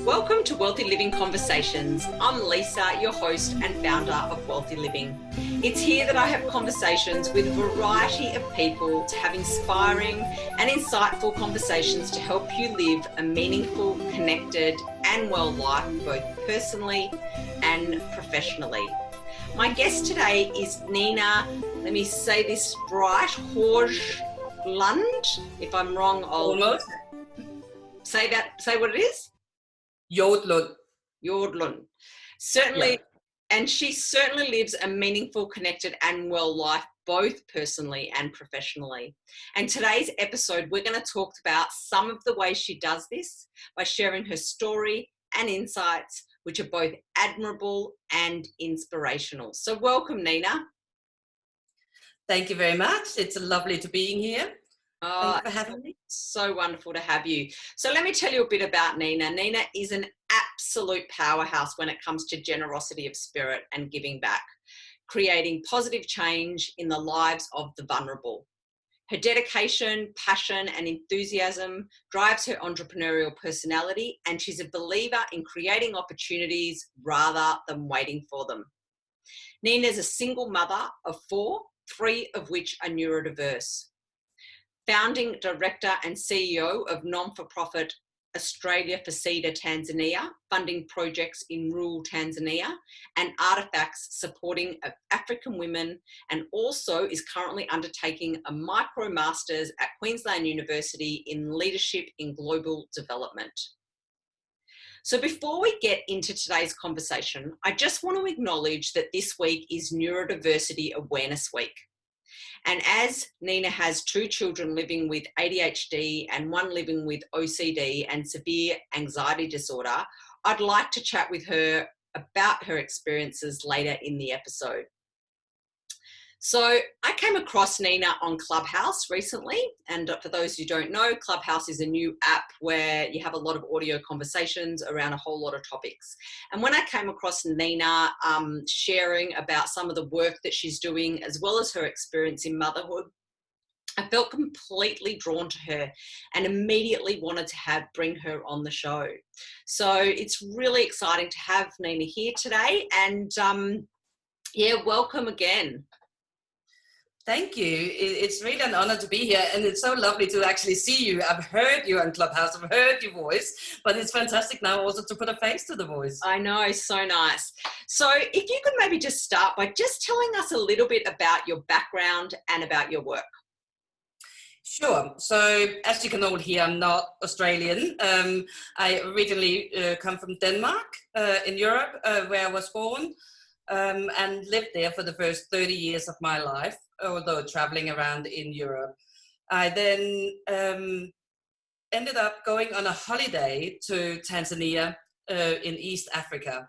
Welcome to Wellthy Living Conversations. I'm Lisa, your host and founder of Wellthy Living. It's here that I have conversations with a variety of people to have inspiring and insightful conversations to help you live a meaningful, connected and well life, both personally and professionally. My guest today is Nina, let me say this right, Hjortlund. If I'm wrong, I'll say what it is. Hjortlund. Certainly, yeah. And she certainly lives a meaningful, connected and well life, both personally and professionally. And today's episode, we're going to talk about some of the ways she does this by sharing her story and insights, which are both admirable and inspirational. So welcome, Nina. Thank you very much. It's lovely to be here. Oh, Thank you for having me. So wonderful to have you. So let me tell you a bit about Nina. Nina is an absolute powerhouse when it comes to generosity of spirit and giving back, creating positive change in the lives of the vulnerable. Her dedication, passion, and enthusiasm drives her entrepreneurial personality, and she's a believer in creating opportunities rather than waiting for them. Nina is a single mother of 4, 3 of which are neurodiverse. Founding director and CEO of non-for-profit Australia for Cedar Tanzania, funding projects in rural Tanzania, and Artefactz supporting African women, and also is currently undertaking a MicroMasters at Queensland University in leadership in global development. So before we get into today's conversation, I just want to acknowledge that this week is Neurodiversity Awareness Week. And as Nina has 2 children living with ADHD and 1 living with OCD and severe anxiety disorder, I'd like to chat with her about her experiences later in the episode. So I came across Nina on Clubhouse recently, and for those who don't know, Clubhouse is a new app where you have a lot of audio conversations around a whole lot of topics. And when I came across Nina sharing about some of the work that she's doing, as well as her experience in motherhood, I felt completely drawn to her and immediately wanted to bring her on the show. So it's really exciting to have Nina here today, and welcome again. Thank you. It's really an honor to be here, and it's so lovely to actually see you. I've heard you on Clubhouse, I've heard your voice, but it's fantastic now also to put a face to the voice. I know, so nice. So if you could maybe just start by just telling us a little bit about your background and about your work. Sure. So as you can all hear, I'm not Australian. I originally come from Denmark in Europe, where I was born, and lived there for the first 30 years of my life, although traveling around in Europe. I then ended up going on a holiday to Tanzania in East Africa.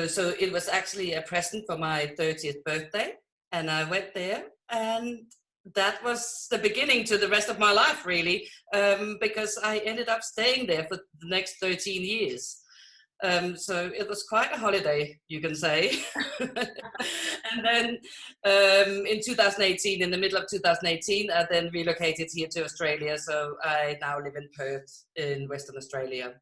So it was actually a present for my 30th birthday, and I went there, and that was the beginning to the rest of my life, really, because I ended up staying there for the next 13 years. So it was quite a holiday, you can say. And then in 2018, in the middle of 2018, I then relocated here to Australia. So I now live in Perth in Western Australia.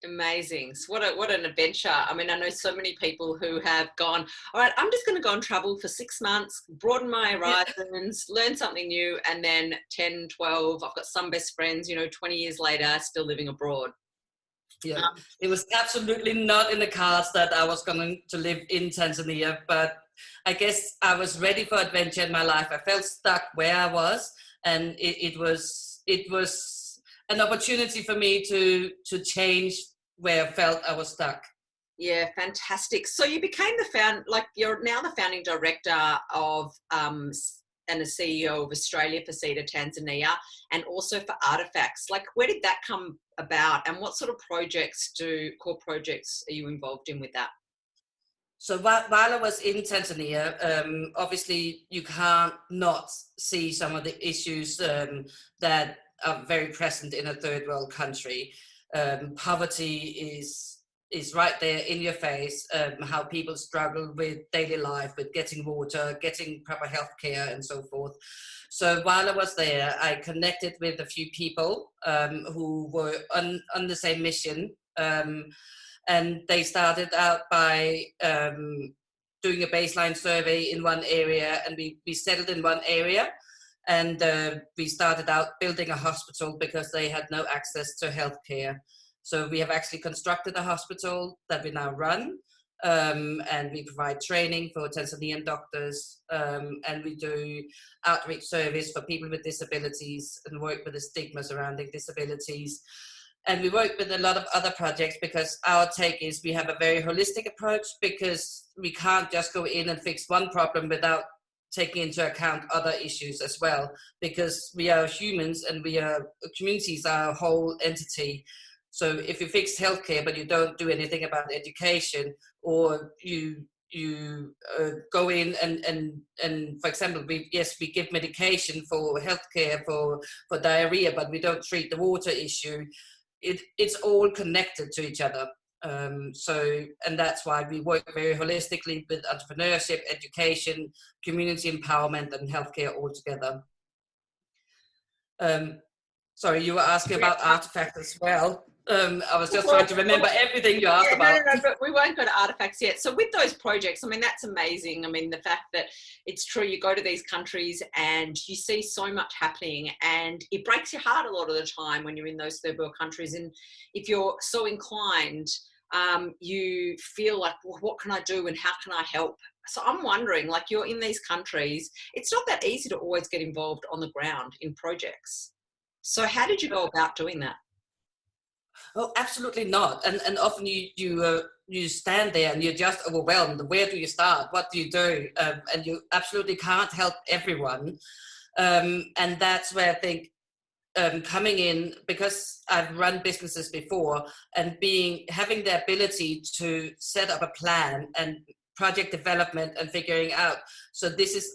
Amazing. So what an adventure. I mean, I know so many people who have gone, all right, I'm just going to go and travel for 6 months, broaden my horizons, learn something new, and then 10, 12, I've got some best friends, 20 years later, still living abroad. Yeah, it was absolutely not in the cards that I was going to live in Tanzania, but I guess I was ready for adventure in my life. I felt stuck where I was, and it was an opportunity for me to change where I felt I was stuck. Yeah, fantastic. So you became you're now the founding director of and the CEO of Australia for Cedar Tanzania, and also for Artefactz. Like, where did that come about, and what sort of core projects are you involved in with that? So while I was in Tanzania, obviously you can't not see some of the issues that are very present in a third world country. Poverty is right there in your face, how people struggle with daily life, with getting water, getting proper healthcare, and so forth. So while I was there, I connected with a few people who were on the same mission, and they started out by doing a baseline survey in one area, and we settled in one area, and we started out building a hospital because they had no access to healthcare. So we have actually constructed a hospital that we now run, and we provide training for Tanzanian doctors, and we do outreach service for people with disabilities and work with the stigma surrounding disabilities. And we work with a lot of other projects because our take is we have a very holistic approach, because we can't just go in and fix one problem without taking into account other issues as well, because we are humans and communities are a whole entity. So if you fix healthcare but you don't do anything about education, or you go in and for example, we give medication for healthcare for diarrhea, but we don't treat the water issue. It's all connected to each other. And that's why we work very holistically with entrepreneurship, education, community empowerment, and healthcare all together. Sorry, you were asking about Artefactz as well. I was just trying to remember everything you asked about. No, but we won't go to Artefactz yet. So with those projects, I mean, that's amazing. I mean, the fact that it's true, you go to these countries and you see so much happening, and it breaks your heart a lot of the time when you're in those third world countries. And if you're so inclined, you feel like, well, what can I do and how can I help? So I'm wondering, like, you're in these countries, it's not that easy to always get involved on the ground in projects. So how did you go about doing that? Oh, absolutely not. And often you stand there and you're just overwhelmed. Where do you start? What do you do? And you absolutely can't help everyone. And that's where I think coming in, because I've run businesses before, and having the ability to set up a plan and project development and figuring out, so this is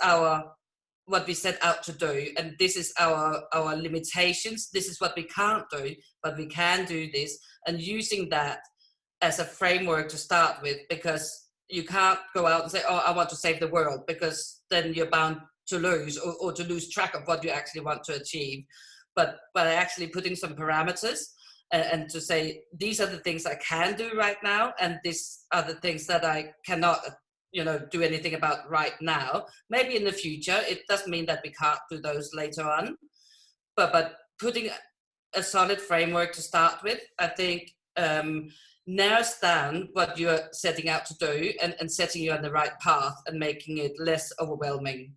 what we set out to do, and this is our limitations, this is what we can't do, but we can do this, and using that as a framework to start with, because you can't go out and say, oh, I want to save the world, because then you're bound to lose or to lose track of what you actually want to achieve. But by actually putting some parameters and to say, these are the things I can do right now, and these are the things that I cannot do anything about right now. Maybe in the future. It doesn't mean that we can't do those later on, but putting a solid framework to start with, I think, narrows down what you're setting out to do and setting you on the right path and making it less overwhelming.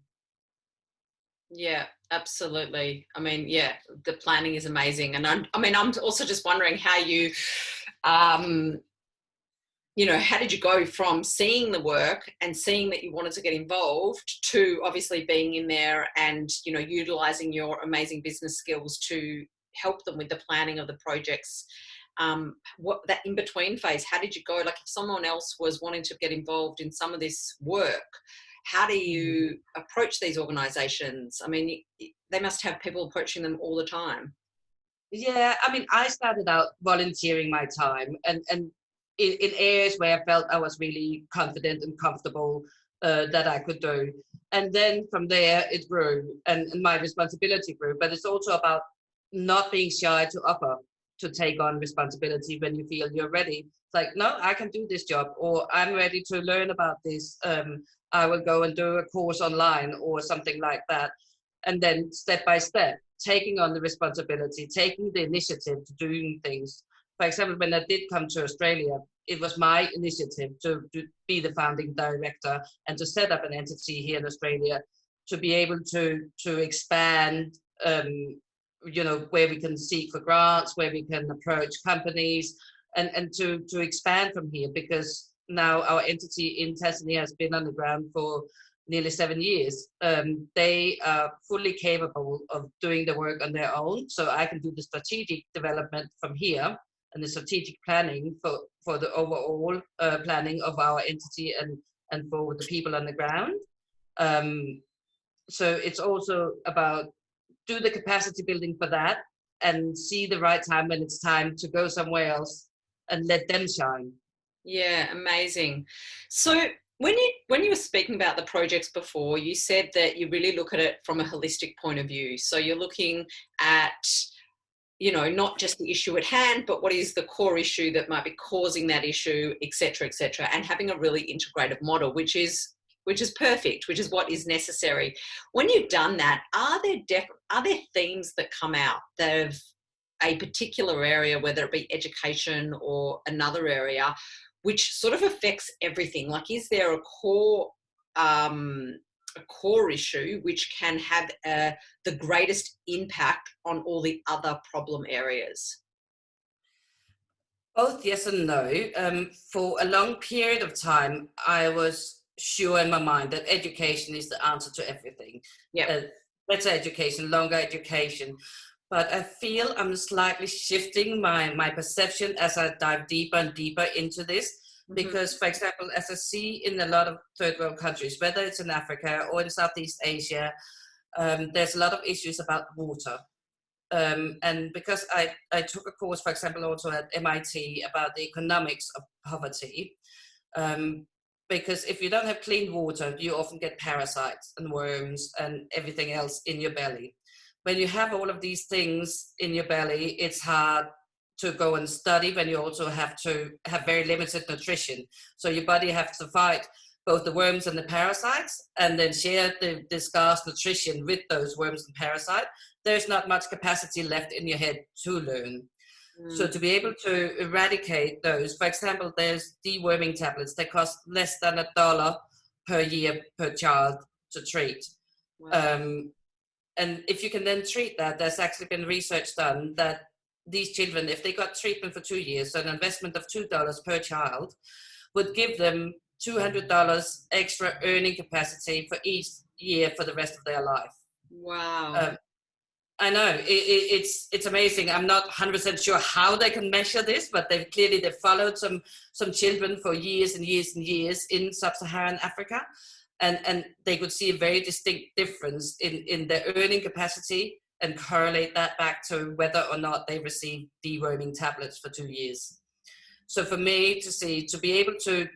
Yeah, absolutely. I mean, yeah, the planning is amazing. And I'm also just wondering how you, how did you go from seeing the work and seeing that you wanted to get involved to obviously being in there and, utilizing your amazing business skills to help them with the planning of the projects? What that in-between phase, how did you go? Like, if someone else was wanting to get involved in some of this work, how do you approach these organizations? I mean, they must have people approaching them all the time. Yeah, I mean, I started out volunteering my time and in areas where I felt I was really confident and comfortable that I could do. And then from there, it grew and my responsibility grew. But it's also about not being shy to offer, to take on responsibility when you feel you're ready. It's like, no, I can do this job, or I'm ready to learn about this. I will go and do a course online or something like that. And then step by step, taking on the responsibility, taking the initiative to doing things. For example, when I did come to Australia, it was my initiative to be the founding director and to set up an entity here in Australia to be able to expand, where we can seek for grants, where we can approach companies, and to expand from here, because now our entity in Tanzania has been on the ground for nearly 7 years. They are fully capable of doing the work on their own. So I can do the strategic development from here and the strategic planning for the overall planning of our entity and for the people on the ground. So it's also about do the capacity building for that and see the right time when it's time to go somewhere else and let them shine. Yeah, amazing. So when you were speaking about the projects before, you said that you really look at it from a holistic point of view. So you're looking at, not just the issue at hand, but what is the core issue that might be causing that issue, et cetera, and having a really integrated model, which is perfect, which is what is necessary. When you've done that, are there themes that come out that have a particular area, whether it be education or another area, which sort of affects everything? Like, is there a core issue which can have the greatest impact on all the other problem areas? Both yes and no. For a long period of time, I was sure in my mind that education is the answer to everything. Yep. Better education, longer education. But I feel I'm slightly shifting my perception as I dive deeper and deeper into this. Because, for example, as I see in a lot of third world countries, whether it's in Africa or in Southeast Asia, there's a lot of issues about water. And because I took a course, for example, also at MIT about the economics of poverty, because if you don't have clean water, you often get parasites and worms and everything else in your belly. When you have all of these things in your belly, it's hard to go and study when you also have to have very limited nutrition. So your body has to fight both the worms and the parasites and then share the scarce nutrition with those worms and parasites. There's not much capacity left in your head to learn. So to be able to eradicate those, for example, there's deworming tablets that cost less than $1 per year per child to treat. Wow. And if you can then treat that, there's actually been research done that these children, if they got treatment for 2 years, so an investment of $2 per child would give them $200 extra earning capacity for each year for the rest of their life. Wow. I know it's amazing. I'm not 100% sure how they can measure this, but they've followed some children for years and years and years in sub-Saharan Africa, and they could see a very distinct difference in their earning capacity and correlate that back to whether or not they received deworming tablets for 2 years. So for me to be able to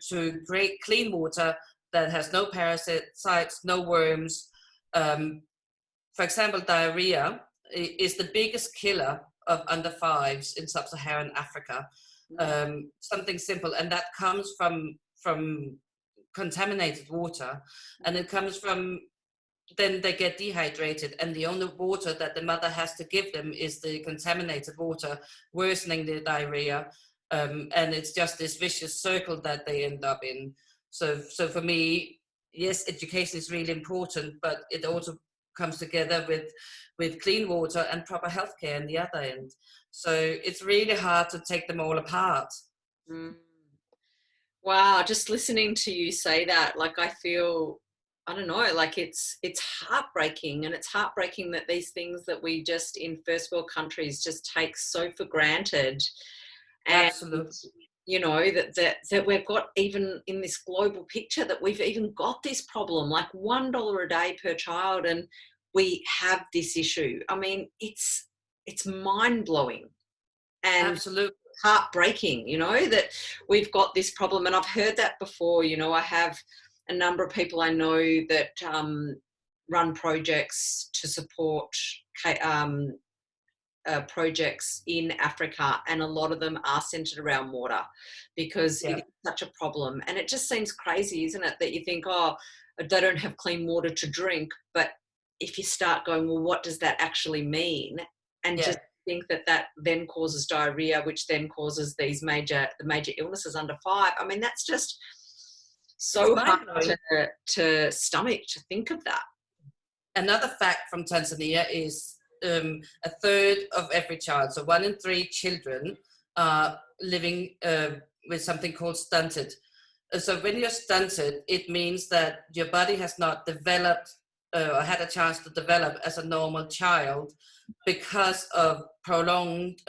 create clean water that has no parasites, no worms, for example, diarrhea is the biggest killer of under fives in sub-Saharan Africa. Something simple, and that comes from contaminated water, and it comes from then they get dehydrated, and the only water that the mother has to give them is the contaminated water, worsening the diarrhea, and it's just this vicious circle that they end up in. So for me, yes, education is really important, but it also comes together with clean water and proper healthcare on the other end. So it's really hard to take them all apart. Wow, just listening to you say that, like, I feel, I don't know, like it's heartbreaking, and it's heartbreaking that these things that we just in first world countries just take so for granted. And Absolutely. that we've got, even in this global picture, that we've even got this problem, like $1 a day per child, and we have this issue. I mean, it's mind-blowing and Absolutely. heartbreaking, that we've got this problem. And I've heard that before. I have a number of people I know that run projects to support projects in Africa, and a lot of them are centered around water, because it is such a problem. And it just seems crazy, isn't it, that you think, oh, they don't have clean water to drink, but if you start going, well, what does that actually mean? And just think that then causes diarrhea, which then causes the major illnesses under 5. I mean, that's just so hard to stomach, to think of that. Another fact from Tanzania is a third of every child, so 1 in 3 children, are living with something called stunted. So when you're stunted, it means that your body has not developed or had a chance to develop as a normal child because of prolonged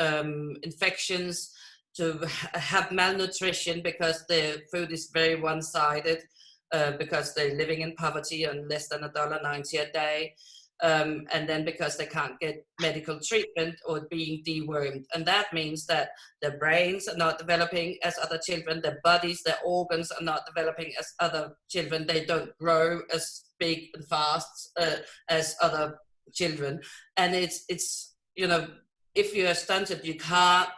infections, to have malnutrition because the food is very one-sided, because they're living in poverty on less than $1.90 a day. and then because they can't get medical treatment or being dewormed. And that means that their brains are not developing as other children, their bodies, their organs are not developing as other children, they don't grow as big and fast as other children. And it's you know, if you're stunted, you can't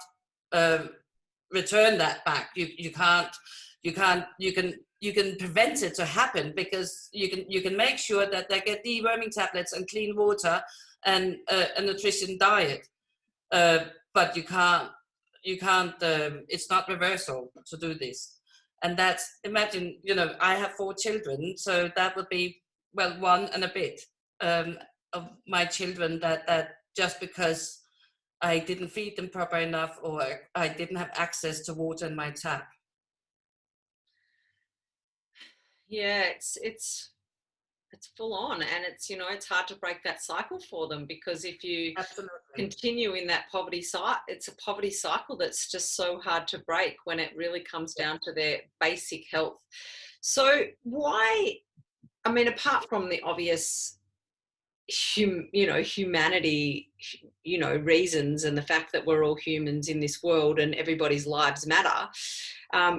return that back. You can prevent it to happen, because you can make sure that they get deworming tablets and clean water and a nutrition diet, but you can't it's not reversal to do this. And that's, imagine, you know, I have 4 children, so that would be, well, 1 and a bit of my children that just because I didn't feed them proper enough, or I didn't have access to water in my tap. Yeah, it's full on, and it's, you know, it's hard to break that cycle for them, because if you Absolutely. continue in that poverty cycle, it's a poverty cycle that's just so hard to break when it really comes down to their basic health. So why, I mean, apart from the obvious humanity, reasons, and the fact that we're all humans in this world and everybody's lives matter,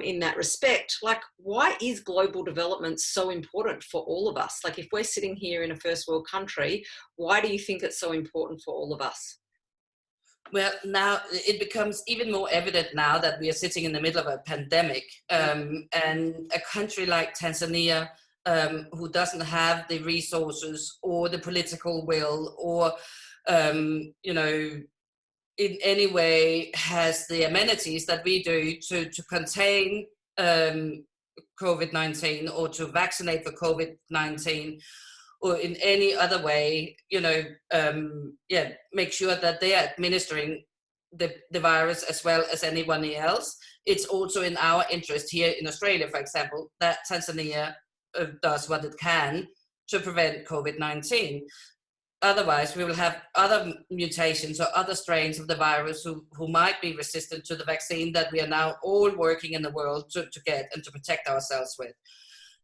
in that respect, like, why is global development so important for all of us? Like, if we're sitting here in a first world country, why do you think it's so important for all of us? Well, now it becomes even more evident now that we are sitting in the middle of a pandemic, and a country like Tanzania, who doesn't have the resources or the political will, or in any way has the amenities that we do to contain COVID-19, or to vaccinate for COVID-19, or in any other way, make sure that they are administering the virus as well as anyone else. It's also in our interest here in Australia, for example, that Tanzania does what it can to prevent COVID-19. Otherwise, we will have other mutations or other strains of the virus who might be resistant to the vaccine that we are now all working in the world to get and to protect ourselves with.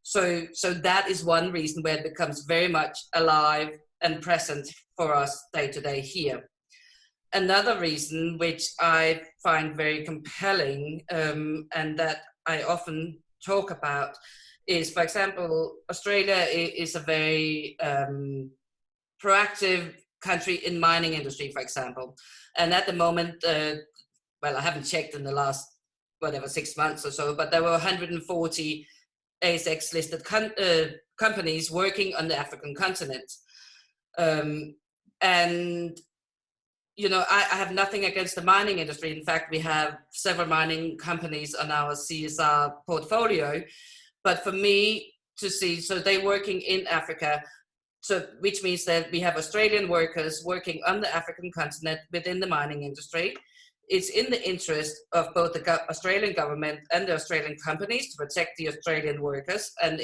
So that is one reason where it becomes very much alive and present for us day to day here. Another reason, which I find very compelling, and that I often talk about, is, for example, Australia is a very proactive country in mining industry, for example. And at the moment, well, I haven't checked in the last, 6 months or so, but there were 140 ASX listed companies working on the African continent. And, I have nothing against the mining industry. In fact, we have several mining companies on our CSR portfolio. But for me to see, so they're working in Africa, so which means that we have Australian workers working on the African continent within the mining industry. It's in the interest of both the Australian government and the Australian companies to protect the Australian workers, and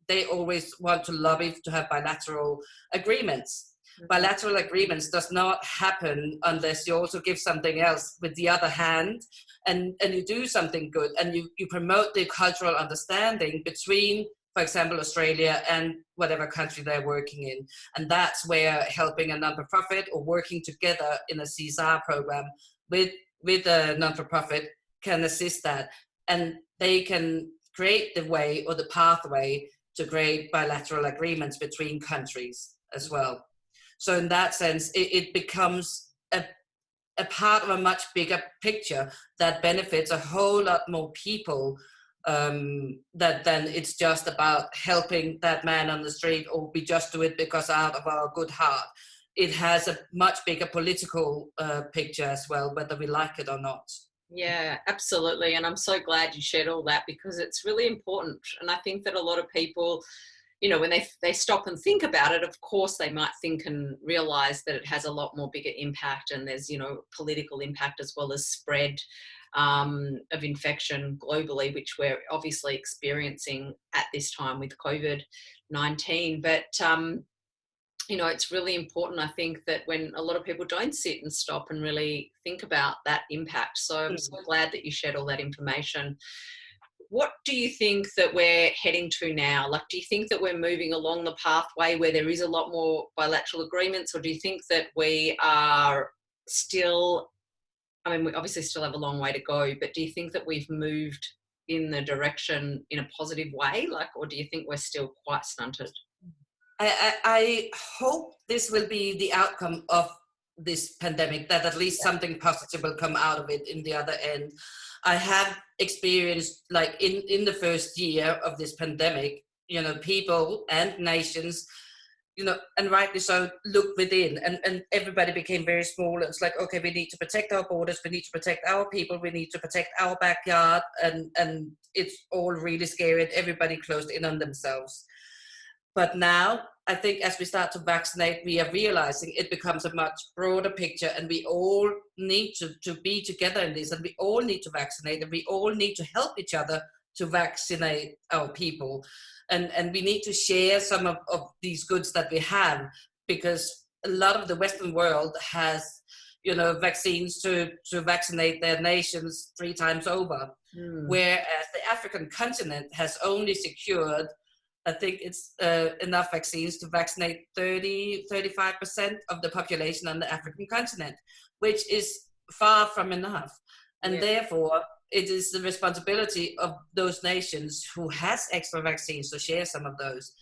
they always want to lobby to have bilateral agreements. Mm-hmm. Bilateral agreements does not happen unless you also give something else with the other hand, and you do something good, and you promote the cultural understanding between, for example, Australia and whatever country they're working in. And that's where helping a non-for-profit or working together in a CSR program with a non-for-profit can assist that. And they can create the way or the pathway to create bilateral agreements between countries as well. So in that sense, it becomes a part of a much bigger picture that benefits a whole lot more people, that then it's just about helping that man on the street, or we just do it because out of our good heart. It has a much bigger political picture as well, whether we like it or not. Yeah, absolutely. And I'm so glad you shared all that, because it's really important. And I think that a lot of people, when they stop and think about it, of course, they might think and realize that it has a lot more bigger impact, and there's, political impact as well as spread of infection globally, which we're obviously experiencing at this time with COVID-19. But, it's really important, I think, that when a lot of people don't sit and stop and really think about that impact. So I'm so glad that you shared all that information. what do you think that we're heading to now? Like, do you think that we're moving along the pathway where there is a lot more bilateral agreements, or do you think that we are still, I mean, we obviously still have a long way to go, but do you think that we've moved in the direction in a positive way, like, or do you think we're still quite stunted? I hope this will be the outcome of this pandemic, that at least something positive will come out of it in the other end. I have experienced, like in the first year of this pandemic, you know, people and nations, you know, and rightly so, look within, and everybody became very small. It's like, okay, we need to protect our borders, we need to protect our people, we need to protect our backyard, and it's all really scary, and everybody closed in on themselves. But now, I think as we start to vaccinate, we are realizing it becomes a much broader picture, and we all need to be together in this, and we all need to vaccinate, and we all need to help each other to vaccinate our people. And we need to share some of these goods that we have, because a lot of the Western world has, you know, vaccines to vaccinate their nations 3 times over. Whereas the African continent has only secured, I think it's enough vaccines to vaccinate 35% of the population on the African continent, which is far from enough. And therefore, it is the responsibility of those nations who has extra vaccines to share some of those.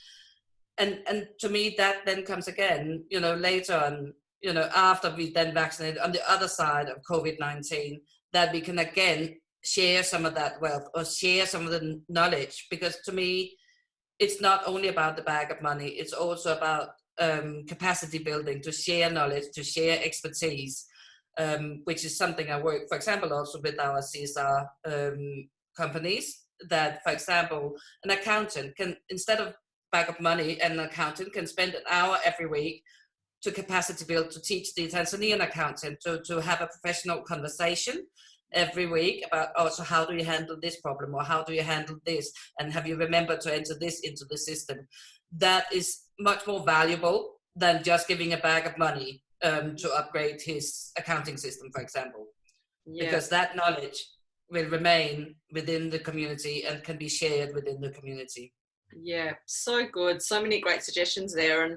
And to me, that then comes again, you know, later on, you know, after we then vaccinate on the other side of COVID-19, that we can again share some of that wealth or share some of the knowledge. Because to me, it's not only about the bag of money, it's also about capacity building, to share knowledge, to share expertise, which is something I work, for example, also with our CSR companies, that, for example, an accountant can, instead of bag of money, an accountant can spend an hour every week to capacity build, to teach the Tanzanian accountant to have a professional conversation every week about, oh, so how do you handle this problem, or how do you handle this, and have you remembered to enter this into the system? That is much more valuable than just giving a bag of money to upgrade his accounting system, for example, because that knowledge will remain within the community and can be shared within the community. Yeah, so good. So many great suggestions there. And,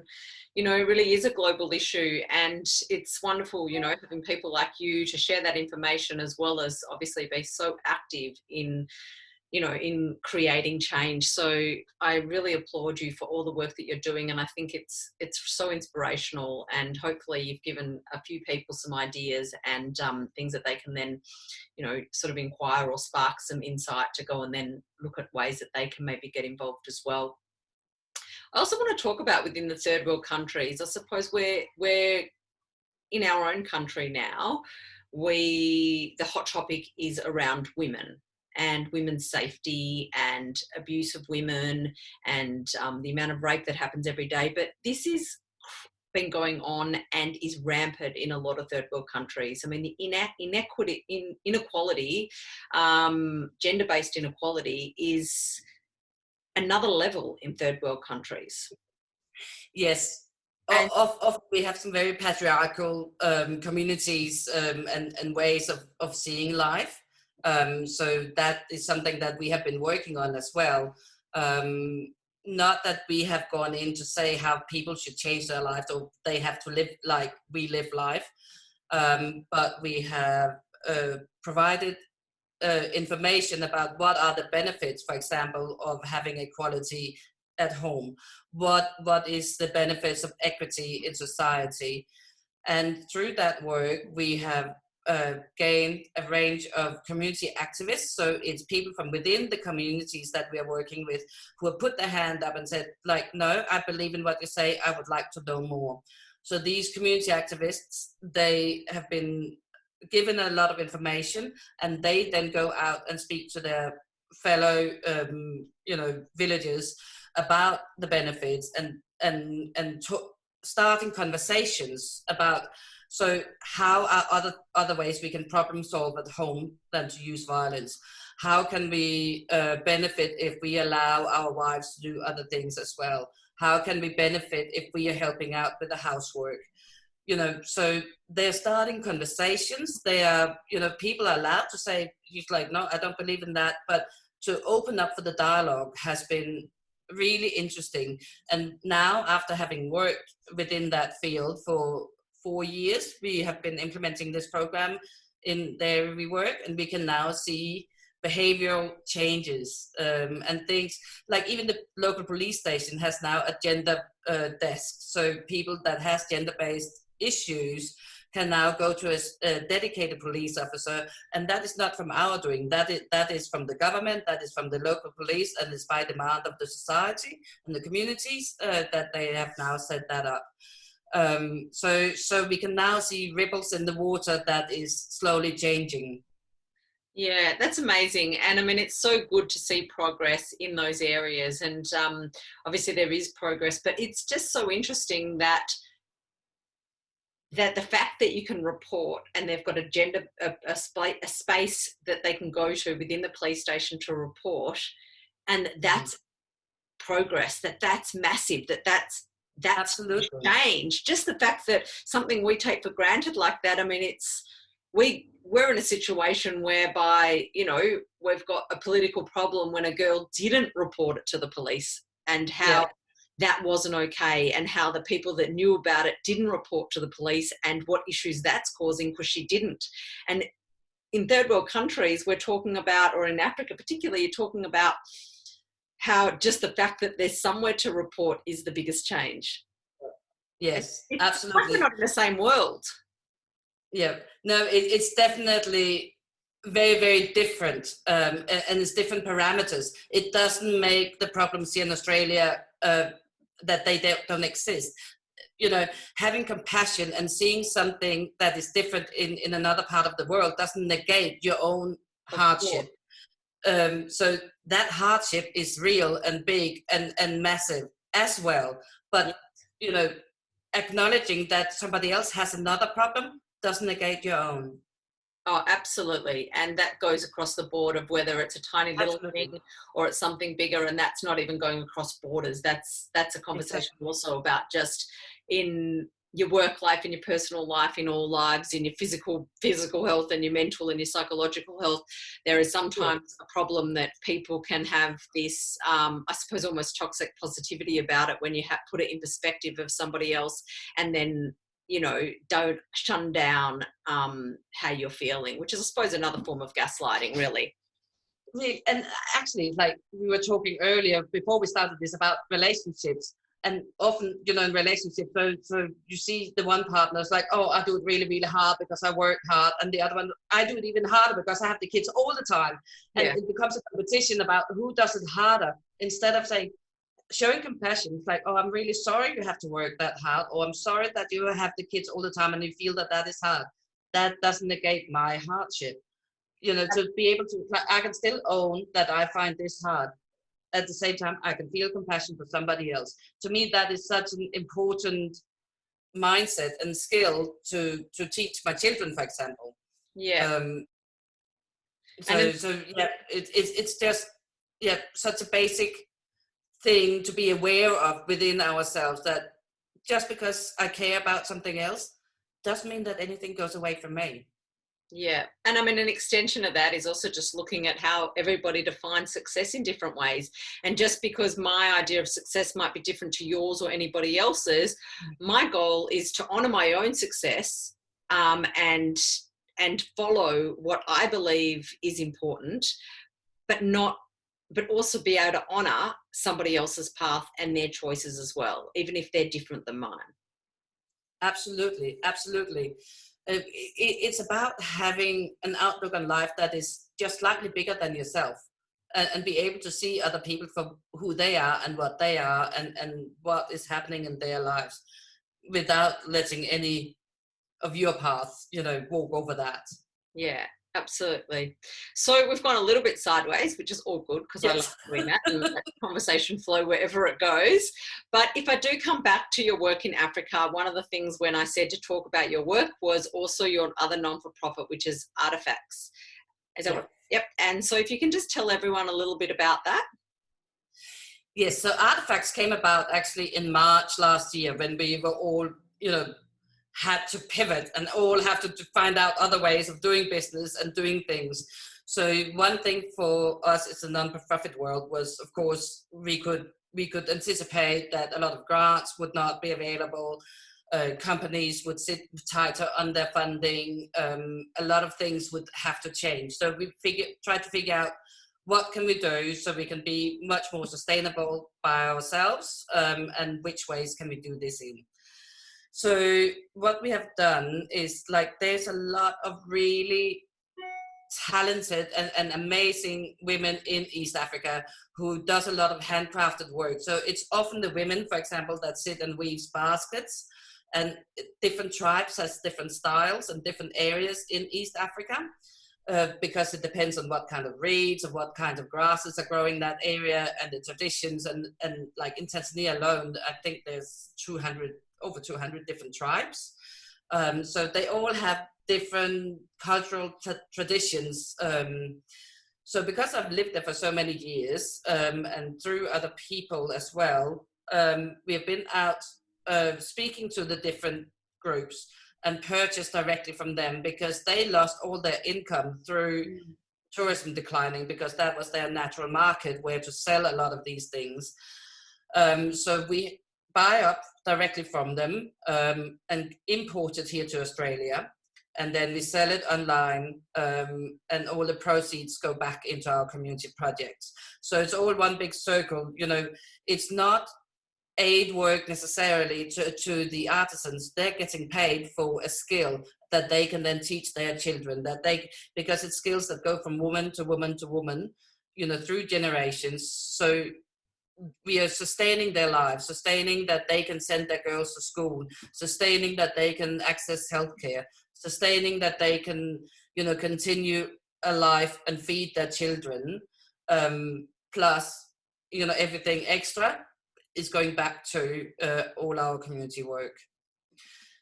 you know, it really is a global issue. And it's wonderful, you know, having people like you to share that information, as well as obviously be so active in, you know, in creating change. So I really applaud you for all the work that you're doing. And I think it's so inspirational. And hopefully you've given a few people some ideas and things that they can then, you know, sort of inquire or spark some insight to go and then look at ways that they can maybe get involved as well. I also want to talk about within the third world countries. I suppose we're in our own country now. The hot topic is around women and women's safety and abuse of women and the amount of rape that happens every day. But this is been going on and is rampant in a lot of third world countries. I mean, the inequality, gender-based inequality, is another level in third world countries. Yes. We have some very patriarchal communities and ways of seeing life. So that is something that we have been working on as well. Not that we have gone in to say how people should change their lives or they have to live like we live life, but we have provided information about what are the benefits, for example, of having equality at home. What is the benefits of equity in society? And through that work, we have gained a range of community activists. So it's people from within the communities that we are working with who have put their hand up and said, like, no, I believe in what you say, I would like to know more. So these community activists, they have been given a lot of information, and they then go out and speak to their fellow villagers about the benefits and starting conversations about, so how are other ways we can problem solve at home than to use violence? How can we benefit if we allow our wives to do other things as well? How can we benefit if we are helping out with the housework? You know, so they're starting conversations. They are, you know, people are allowed to say, he's like, no, I don't believe in that, but to open up for the dialogue has been really interesting. And now, after having worked within that field for 4 years, we have been implementing this program in there we work, and we can now see behavioral changes, and things like even the local police station has now a gender desk. So people that has gender-based issues can now go to a dedicated police officer, and that is not from our doing. That is from the government, that is from the local police, and it's by demand of the society and the communities that they have now set that up. So we can now see ripples in the water that is slowly changing. Yeah, that's amazing. And I mean, it's so good to see progress in those areas. And obviously there is progress, but it's just so interesting that the fact that you can report, and they've got a space that they can go to within the police station to report, and that's progress, that's massive, that's Absolutely change. Just the fact that something we take for granted like that, I mean, we're in a situation whereby, you know, we've got a political problem when a girl didn't report it to the police, and how that wasn't okay, and how the people that knew about it didn't report to the police, and what issues that's causing because she didn't. And in third world countries, we're talking about, or in Africa particularly, you're talking about how just the fact that there's somewhere to report is the biggest change. Yes, it's absolutely. Like we're not in the same world. Yeah, no, it's definitely very, very different, and it's different parameters. It doesn't make the problems here in Australia that they don't exist. You know, having compassion and seeing something that is different in another part of the world doesn't negate your own hardship. So that hardship is real and big and massive as well. But, you know, acknowledging that somebody else has another problem doesn't negate your own. Oh, absolutely. And that goes across the board of whether it's a tiny little thing or it's something bigger, and that's not even going across borders. That's a conversation also about just in your work life, in your personal life, in all lives, in your physical health and your mental and your psychological health. There is sometimes a problem that people can have this, I suppose, almost toxic positivity about it when you put it in perspective of somebody else, and then, you know, don't shun down how you're feeling, which is, I suppose, another form of gaslighting, really. And actually, like we were talking earlier before we started this about relationships, and often, you know, in relationships, so you see the one partner is like, oh, I do it really, really hard because I work hard, and the other one, I do it even harder because I have the kids all the time, and it becomes a competition about who does it harder, instead of saying, showing compassion. It's like, oh, I'm really sorry you have to work that hard, or I'm sorry that you have the kids all the time and you feel that is hard. That doesn't negate my hardship. You know, to be able to, I can still own that I find this hard. At the same time, I can feel compassion for somebody else. To me, that is such an important mindset and skill to teach my children, for example. It's just such a basic thing to be aware of within ourselves, that just because I care about something else doesn't mean that anything goes away from me. Yeah. And I mean, an extension of that is also just looking at how everybody defines success in different ways. And just because my idea of success might be different to yours or anybody else's, my goal is to honor my own success, and follow what I believe is important, but also be able to honor somebody else's path and their choices as well, even if they're different than mine. Absolutely, absolutely. It's about having an outlook on life that is just slightly bigger than yourself, and be able to see other people for who they are and what they are, and what is happening in their lives, without letting any of your path, you know, walk over that. Yeah, absolutely. So we've gone a little bit sideways, which is all good, because I love doing that and let the conversation flow wherever it goes. But if I do come back to your work in Africa, one of the things when I said to talk about your work was also your other non-for-profit, which is Artefactz. Is that what? Yep. And so if you can just tell everyone a little bit about that. Yes, so Artefactz came about actually in March last year, when we were all, you know, had to pivot and all have to find out other ways of doing business and doing things. So one thing for us as a non-profit world was, of course, we could anticipate that a lot of grants would not be available. Companies would sit tighter on their funding. A lot of things would have to change. So we tried to figure out what can we do so we can be much more sustainable by ourselves, and which ways can we do this in. So what we have done is, like, there's a lot of really talented and amazing women in East Africa who does a lot of handcrafted work. So it's often the women, for example, that sit and weaves baskets, and different tribes has different styles and different areas in East Africa, because it depends on what kind of reeds or what kind of grasses are growing in that area, and the traditions, and like in Tanzania alone, I think there's over 200 different tribes. So they all have different cultural traditions. So because I've lived there for so many years, and through other people as well, we have been out speaking to the different groups and purchased directly from them, because they lost all their income through tourism declining, because that was their natural market where to sell a lot of these things. So we buy up directly from them, and import it here to Australia, and then we sell it online, and all the proceeds go back into our community projects. So it's all one big circle. You know, it's not aid work necessarily to the artisans. They're getting paid for a skill that they can then teach their children, because it's skills that go from woman to woman to woman, you know, through generations. So we are sustaining their lives, sustaining that they can send their girls to school, sustaining that they can access healthcare, sustaining that they can, you know, continue a life and feed their children, plus, you know, everything extra is going back to all our community work.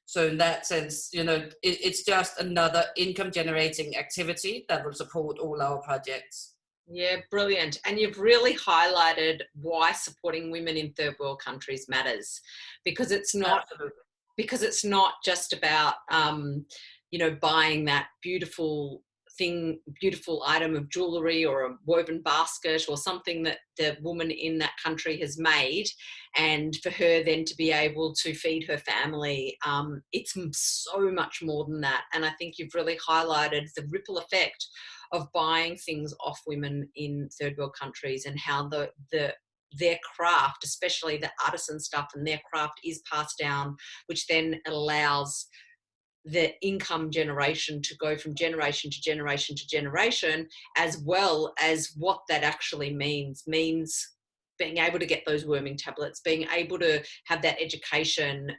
So in that sense, you know, it's just another income generating activity that will support all our projects. Yeah, brilliant. And you've really highlighted why supporting women in third world countries matters, because it's not just about you know, buying that beautiful item of jewelry or a woven basket or something that the woman in that country has made, and for her then to be able to feed her family. It's so much more than that. And I think you've really highlighted the ripple effect of buying things off women in third world countries, and how their craft, especially the artisan stuff, and their craft is passed down, which then allows the income generation to go from generation to generation to generation, as well as what that actually means being able to get those worming tablets, being able to have that education,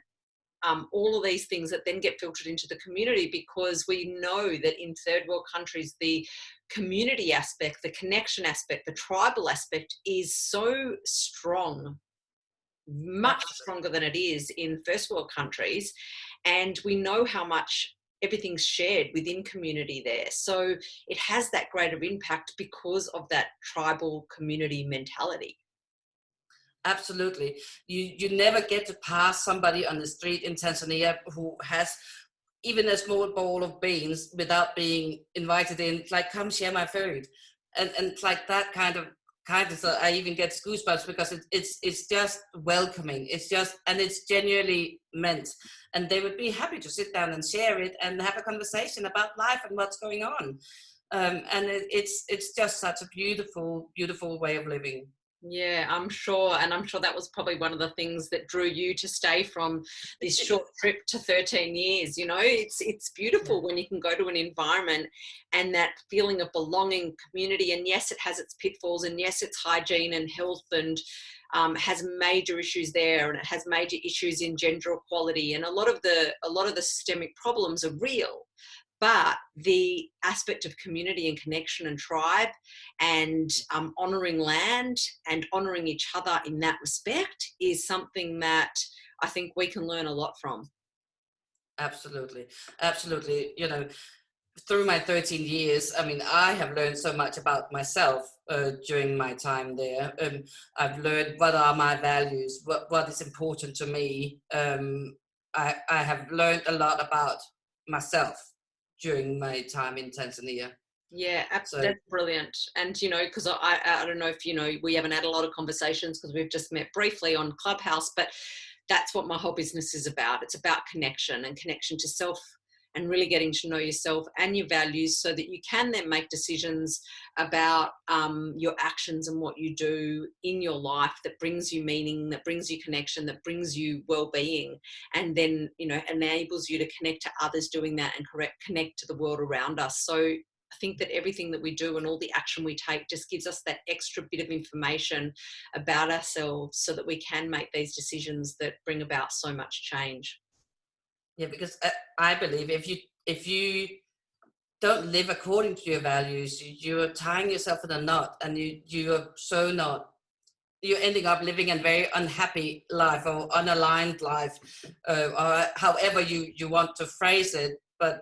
all of these things that then get filtered into the community, because we know that in third world countries, the community aspect, the connection aspect, the tribal aspect is so strong, much stronger than it is in first world countries. And we know how much everything's shared within community there. So it has that greater impact because of that tribal community mentality. Absolutely. You never get to pass somebody on the street in Tanzania who has even a small bowl of beans without being invited in, like, come share my food. And like that kind of kindness, I even get goosebumps, because it's just welcoming. And it's genuinely meant. And they would be happy to sit down and share it and have a conversation about life and what's going on. And it's just such a beautiful, beautiful way of living. Yeah, I'm sure. And I'm sure that was probably one of the things that drew you to stay from this short trip to 13 years. You know, it's beautiful when you can go to an environment and that feeling of belonging, community. And yes, it has its pitfalls, and yes, it's hygiene and health, and has major issues there, and it has major issues in gender equality. And a lot of the systemic problems are real. But the aspect of community and connection and tribe, and honouring land and honouring each other in that respect, is something that I think we can learn a lot from. Absolutely. Absolutely. You know, through my 13 years, I mean, I have learned so much about myself during my time there. I've learned what are my values, what is important to me. I have learned a lot about myself during my time in Tanzania. Yeah, So that's brilliant. And, because I don't know if, we haven't had a lot of conversations because we've just met briefly on Clubhouse, but that's what my whole business is about. It's about connection and connection to self and really getting to know yourself and your values so that you can then make decisions about your actions and what you do in your life that brings you meaning, that brings you connection, that brings you well-being, and then, enables you to connect to others doing that and connect to the world around us. So I think that everything that we do and all the action we take just gives us that extra bit of information about ourselves so that we can make these decisions that bring about so much change. yeah, because I believe if you don't live according to your values, you're tying yourself in a knot, and you're ending up living a very unhappy life or unaligned life, or however you want to phrase it. But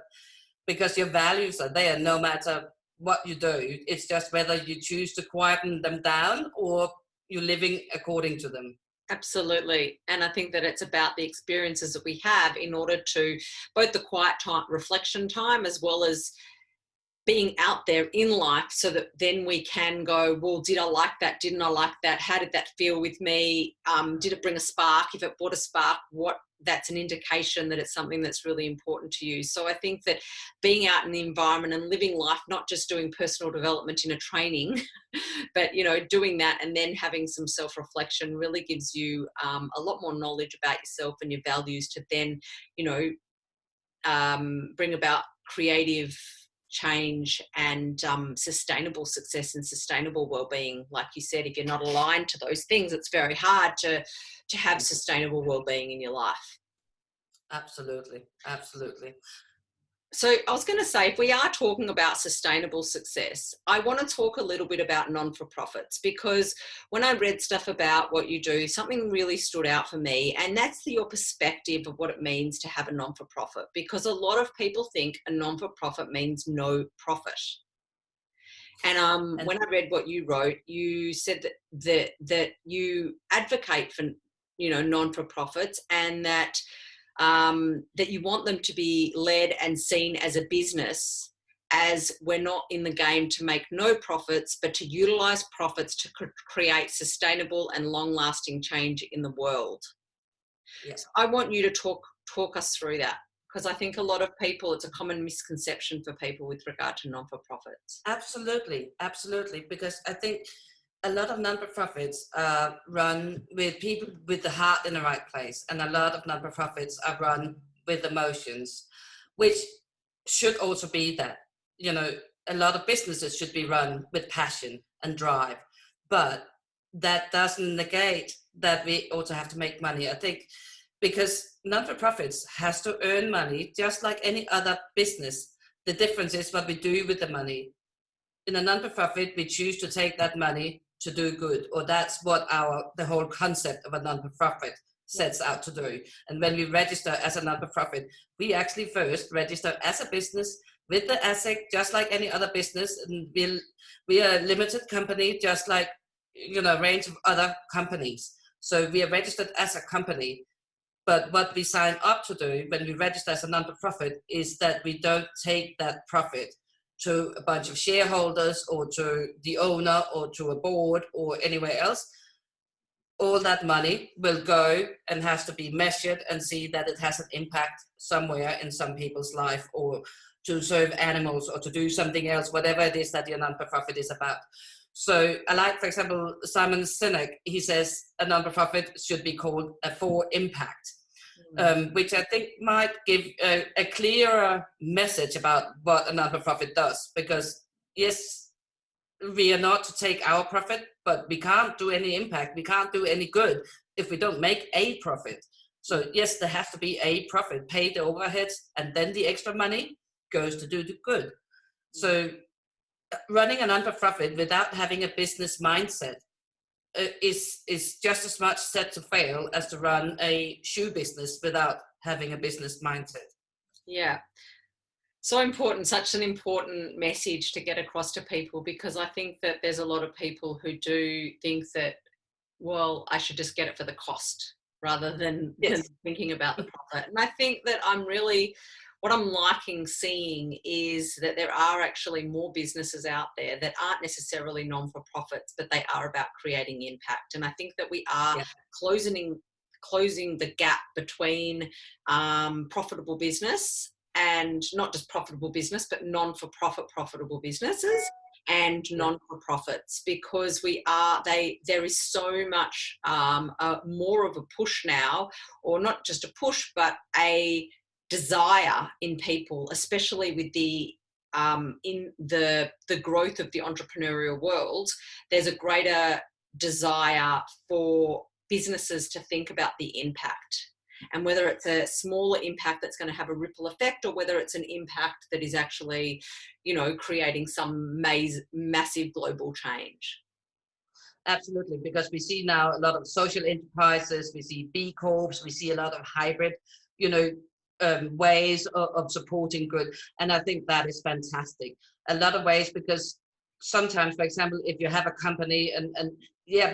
because your values are there, no matter what you do, it's just whether you choose to quieten them down or you're living according to them. Absolutely. And I think that it's about the experiences that we have in order to both the quiet time, reflection time, as well as being out there in life, so that then we can go, well, did I like that? Didn't I like that? How did that feel with me? Did it bring a spark? If it brought a spark, that's an indication that it's something that's really important to you. So I think that being out in the environment and living life, not just doing personal development in a training, but, doing that and then having some self-reflection really gives you a lot more knowledge about yourself and your values to then, bring about creative change and sustainable success and sustainable well-being. Like you said, if you're not aligned to those things, it's very hard to have sustainable well-being in your life. Absolutely. So I was going to say, if we are talking about sustainable success, I want to talk a little bit about non-for-profits, because when I read stuff about what you do, something really stood out for me, and that's your perspective of what it means to have a non-for-profit, because a lot of people think a non-for-profit means no profit. And when I read what you wrote, you said that you advocate for, non-for-profits, and that you want them to be led and seen as a business, as we're not in the game to make no profits, but to utilize profits to create sustainable and long-lasting change in the world. Yes. So I want you to talk us through that, because I think a lot of people, it's a common misconception for people with regard to non-for-profits. Absolutely, because I think a lot of non-profits are run with people with the heart in the right place, and a lot of non-profits are run with emotions, which should also be that. A lot of businesses should be run with passion and drive, but that doesn't negate that we also have to make money. I think because non-for-profits has to earn money just like any other business. The difference is what we do with the money. In a non-profit, we choose to take that money to do good, or that's what the whole concept of a non-profit sets out to do. And when we register as a non-profit, we actually first register as a business with the ASIC, just like any other business, and we are a limited company, just like a range of other companies. So we are registered as a company. But what we sign up to do when we register as a non-profit is that we don't take that profit to a bunch of shareholders or to the owner or to a board or anywhere else. All that money will go and has to be measured and see that it has an impact somewhere in some people's life, or to serve animals or to do something else, whatever it is that your non-profit is about. So I like, for example, Simon Sinek, he says a non-profit should be called a for impact. Which I think might give a clearer message about what a non-profit does. Because yes, we are not to take our profit, but we can't do any impact, we can't do any good if we don't make a profit. So yes, there has to be a profit, pay the overheads, and then the extra money goes to do the good. So running a non-profit without having a business mindset is just as much set to fail as to run a shoe business without having a business mindset. Yeah. So important, such an important message to get across to people, because I think that there's a lot of people who do think that, well, I should just get it for the cost rather than thinking about the profit. And I think that I'm really what I'm liking seeing is that there are actually more businesses out there that aren't necessarily non-for-profits, but they are about creating impact. And I think that we are closing the gap between profitable business, and not just profitable business, but non-for-profit profitable businesses and non-for-profits, because there is so much more of a push now, or not just a push, but a desire in people, especially with the in the growth of the entrepreneurial world. There's a greater desire for businesses to think about the impact, and whether it's a smaller impact that's going to have a ripple effect, or whether it's an impact that is actually, creating some massive global change. Absolutely, because we see now a lot of social enterprises, we see B Corps, we see a lot of hybrid, ways of supporting good. And I think that is fantastic. A lot of ways, because sometimes, for example, if you have a company and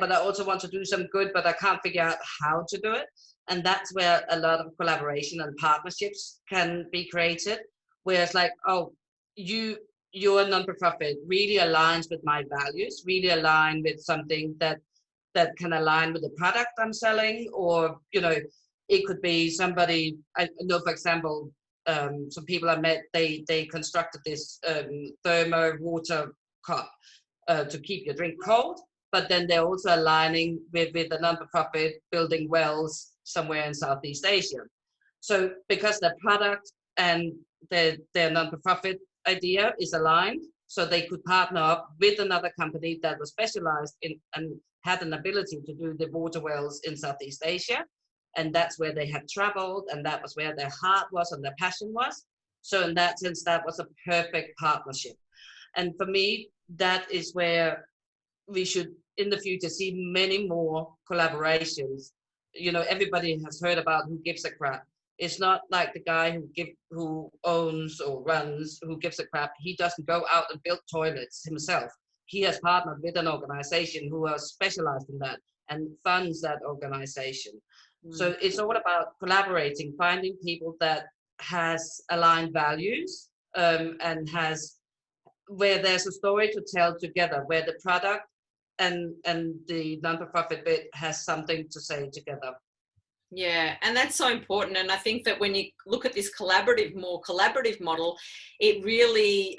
but I also want to do some good, but I can't figure out how to do it. And that's where a lot of collaboration and partnerships can be created, where it's like, oh, your non-profit really aligns with my values, really align with something that can align with the product I'm selling, or, it could be somebody, I know, for example, some people I met, they constructed this thermo water cup to keep your drink cold, but then they're also aligning with a non-profit building wells somewhere in Southeast Asia. So because the product and their non-profit idea is aligned, so they could partner up with another company that was specialized in and had an ability to do the water wells in Southeast Asia. And that's where they had traveled, and that was where their heart was and their passion was. So in that sense, that was a perfect partnership. And for me, that is where we should, in the future, see many more collaborations. Everybody has heard about Who Gives a Crap. It's not like the guy who owns or runs Who Gives a Crap. He doesn't go out and build toilets himself. He has partnered with an organization who are specialized in that and funds that organization. So it's all about collaborating, finding people that has aligned values, and where there's a story to tell together, where the product and the non-profit bit has something to say together. Yeah, and that's so important. And I think that when you look at this more collaborative model, it really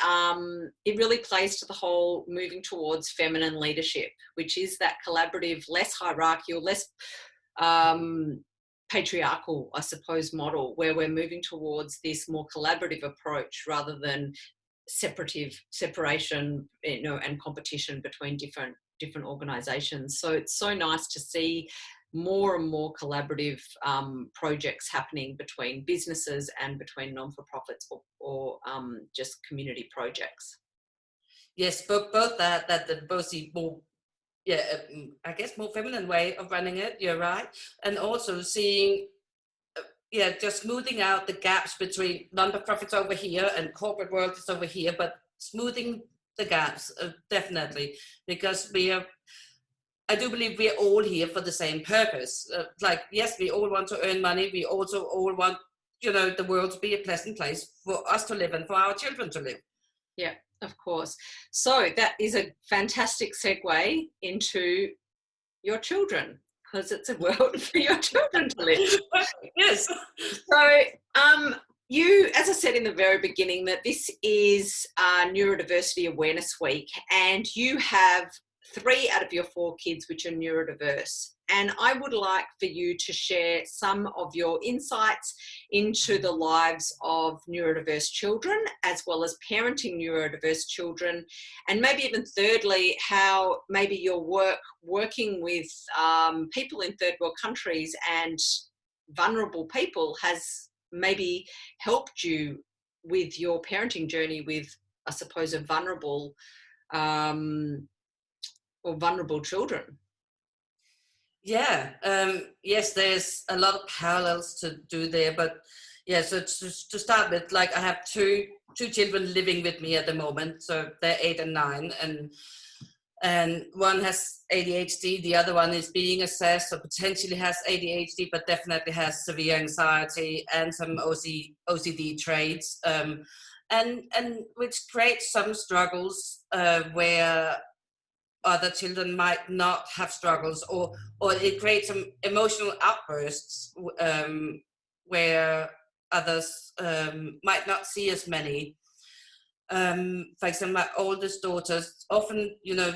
plays to the whole moving towards feminine leadership, which is that collaborative, less hierarchical, less patriarchal, I suppose, model, where we're moving towards this more collaborative approach rather than separation, and competition between different organizations. So it's so nice to see more and more collaborative projects happening between businesses and between non-for-profits or just community projects. Yes, both both the more, I guess, more feminine way of running it. You're right, and also seeing, just smoothing out the gaps between non-profits over here and corporate world is over here, but smoothing the gaps, definitely, because I do believe we're all here for the same purpose. Yes, we all want to earn money. We also all want, the world to be a pleasant place for us to live and for our children to live. Yeah, of course. So that is a fantastic segue into your children, because it's a world for your children to live. Yes. So you, as I said in the very beginning, that this is Neurodiversity Awareness Week, and you have 3 out of your 4 kids which are neurodiverse. And I would like for you to share some of your insights into the lives of neurodiverse children, as well as parenting neurodiverse children. And maybe even thirdly, how maybe your working with people in third world countries and vulnerable people has maybe helped you with your parenting journey with, I suppose, a vulnerable children. Yeah, yes, there's a lot of parallels to do there, but yeah, so to start with, I have two children living with me at the moment, so they're 8 and 9, and and one has ADHD, the other one is being assessed, or potentially has ADHD, but definitely has severe anxiety and some OCD traits, and which creates some struggles where other children might not have struggles, or it creates some emotional outbursts where others might not see as many. For example, my oldest daughters, often, you know,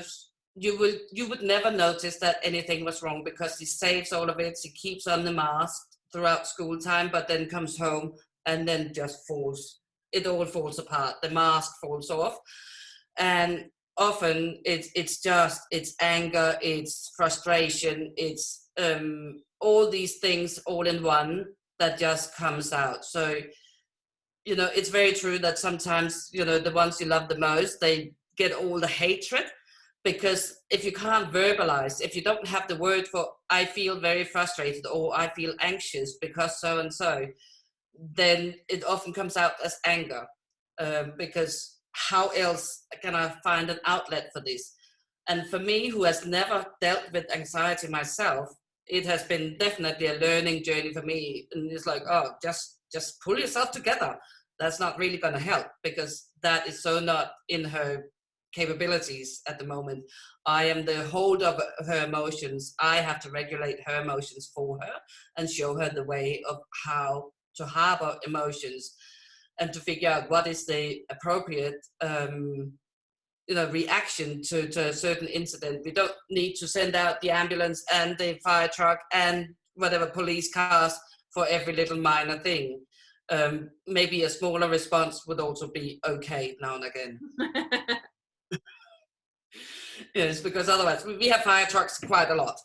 you would never notice that anything was wrong because she saves all of it. She keeps on the mask throughout school time, but then comes home and then just falls. It all falls apart. The mask falls off, and often it's anger, it's frustration, it's all these things all in one that just comes out. So, you know, it's very true that sometimes, you know, the ones you love the most, they get all the hatred, because if you can't verbalize, if you don't have the word for I feel very frustrated or I feel anxious because so and so, then it often comes out as anger, because how else can I find an outlet for this? And for me, who has never dealt with anxiety myself, it has been definitely a learning journey for me. And it's like, oh, just pull yourself together. That's not really going to help, because that is so not in her capabilities at the moment. I am the holder of her emotions. I have to regulate her emotions for her and show her the way of how to harbor emotions, and to figure out what is the appropriate reaction to a certain incident. We don't need to send out the ambulance and the fire truck and whatever police cars for every little minor thing. Maybe a smaller response would also be okay now and again. Yes, because otherwise we have fire trucks quite a lot.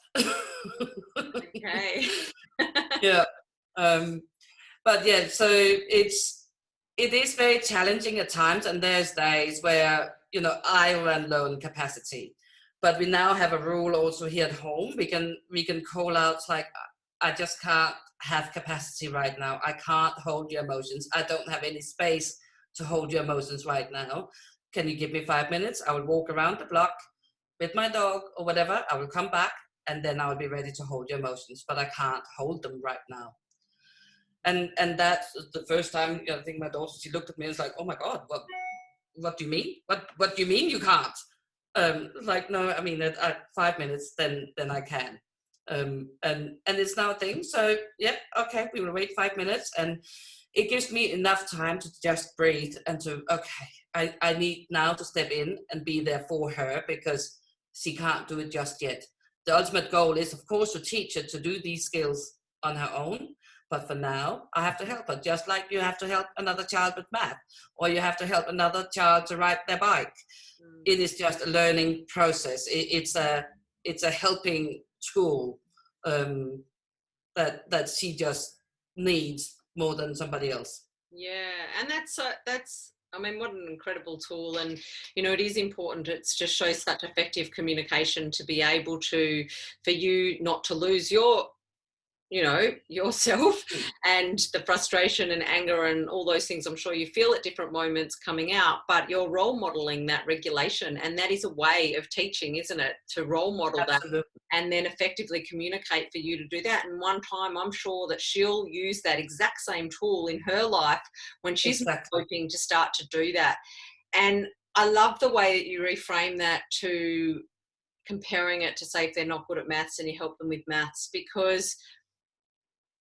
Okay. Yeah. But yeah, so it is very challenging at times, and there's days where, you know, I run low in capacity. But we now have a rule also here at home. We can call out like, I just can't have capacity right now. I can't hold your emotions. I don't have any space to hold your emotions right now. Can you give me 5 minutes? I will walk around the block with my dog or whatever. I will come back and then I'll be ready to hold your emotions, but I can't hold them right now. And that's the first time, I think my daughter, she looked at me and was like, oh my God, what do you mean? What do you mean you can't? Like, no, I mean, at 5 minutes, then I can. And it's now a thing. So yeah, okay, we will wait 5 minutes, and it gives me enough time to just breathe and to, okay, I need now to step in and be there for her, because she can't do it just yet. The ultimate goal is, of course, to teach her to do these skills on her own. But for now, I have to help her, just like you have to help another child with math, or you have to help another child to ride their bike. It is just a learning process. It's a helping tool that she just needs more than somebody else. Yeah, and that's I mean, what an incredible tool. And, you know, it is important. It just shows such effective communication to be able to, for you not to lose your, you know, yourself, and the frustration and anger and all those things I'm sure you feel at different moments coming out, but you're role modeling that regulation. And that is a way of teaching, isn't it? To role model Absolutely. that and then effectively communicate for you to do that. And one time I'm sure that she'll use that exact same tool in her life when she's hoping to start to do that. And I love the way that you reframe that, to comparing it to, say, if they're not good at maths and you help them with maths, because